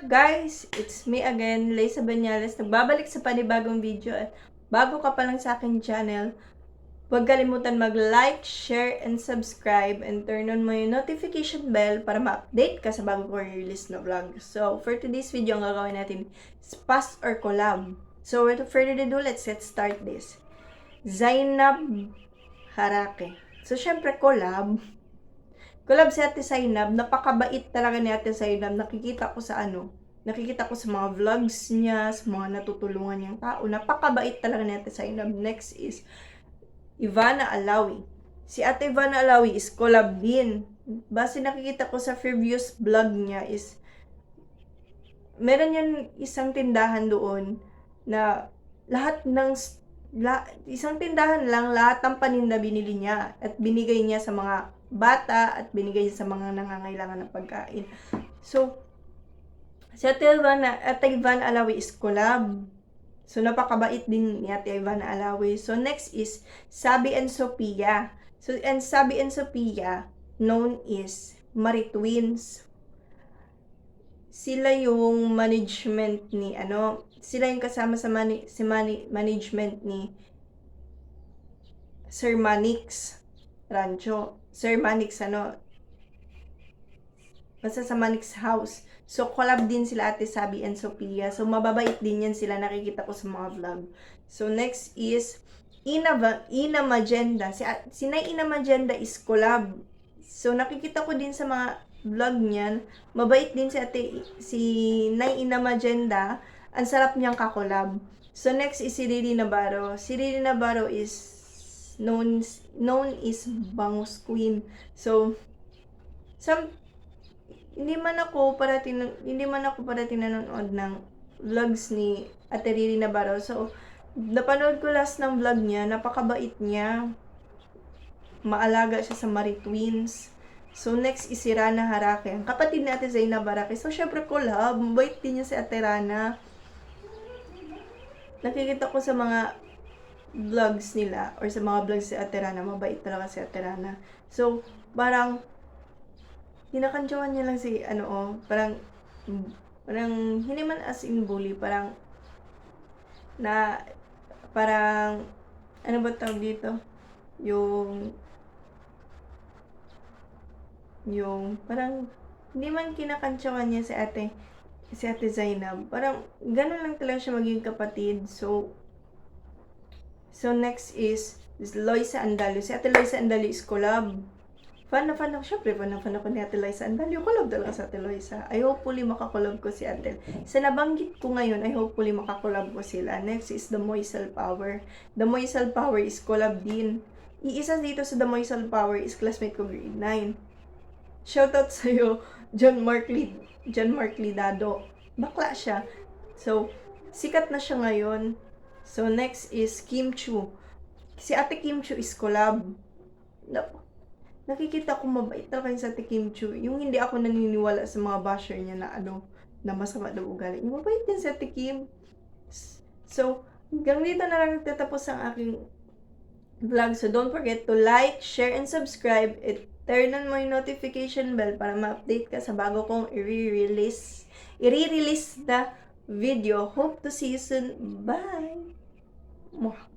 Guys? It's me again, Liza Banyales. Nagbabalik sa panibagong video at bago ka pa lang sa aking channel, huwag kalimutan mag-like, share, and subscribe and turn on mo yung notification bell para ma-update ka sa bago ko release na vlog. So, for today's video, ang gagawin natin is pass or collab. So, without further ado, let's get start this. Zainab Harake. So, syempre collab. Collab si Ate Zainab, napakabait talaga ni Ate Zainab. Nakikita ko sa mga vlogs niya, sa mga natutulungan niyang tao. Napakabait talaga ni Ate Zainab. Next is Ivana Alawi. Si Ate Ivana Alawi is collab din. Base nakikita ko sa previous vlog niya is meron yan isang tindahan doon na isang tindahan lang, lahat ng paninda binili niya at binigay niya sa mga bata at binigay niya sa mga nangangailangan ng pagkain. So, si Ate Ivana Alawi is collab. So, napakabait din ni Ate Ivana Alawi. So, next is Sabi and Sophia. So, and Sabi and Sophia, known is Maritwins. Sila yung management ni, sila yung kasama sa management ni Sir Manix Rancho. Sir Manix, basta sa Manix House. So, collab din sila Ate Sabi and Sophia. So, mababait din yan sila. Nakikita ko sa mga vlog. So, next is Ina Magenda. Si Nay Ina Magenda is collab. So, nakikita ko din sa mga vlog niyan. Mabait din si Nay Ina Magenda. Ang sarap niyang kakolab. So, next is si Riri Navarro. Si Riri Navarro is known is Bangus Queen. So, hindi man ako parati nanonood ng vlogs ni Ate Riri Navarro. So, napanood ko last ng vlog niya, napakabait niya. Maalaga siya sa Maritwins. So, next is si Rana Harake. Ang kapatid ni Ate Zainab Harake. So, syempre collab. Mabait din niya si Ate Rana. Nakikita ko sa mga vlogs nila or sa mga vlogs si Ate Rana, mabait talaga si Ate Rana. So, parang kinakantsawan niya lang si parang hindi man as in bully, parang ano ba tawag dito? Yung parang hindi man kinakantsawan niya si Ate Zainab. Parang ganun lang talaga siya maging kapatid. So next is Loisa Andalio. Si Ate Loisa Andalio is collab. Fan ako ni Ate Loisa Andalio. Collab talaga sa Ate Loisa. I hopefully makakolab ko si Ate. Sa nabanggit ko ngayon, I hopefully makakolab ko sila. Next is The Moisel Power. The Moisel Power is collab din. Iisa dito sa The Moisel Power is classmate ko grade 9. Shoutout sa'yo, John Mark Lidado. Bakla siya. So, sikat na siya ngayon. So, next is Kim Chu. Si Ate Kim Chu is collab. Nakikita ko mabait talaga sa Ate Kim Chu. Yung hindi ako naniniwala sa mga basher niya na masama daw ugali. Yung mabait din si Ate Kim. So, hanggang dito na lang nagtatapos ang aking vlog. So, don't forget to like, share, and subscribe. At turn on mo yung notification bell para ma-update ka sa bago kong i-release na video. Hope to see you soon. Bye! Mwah.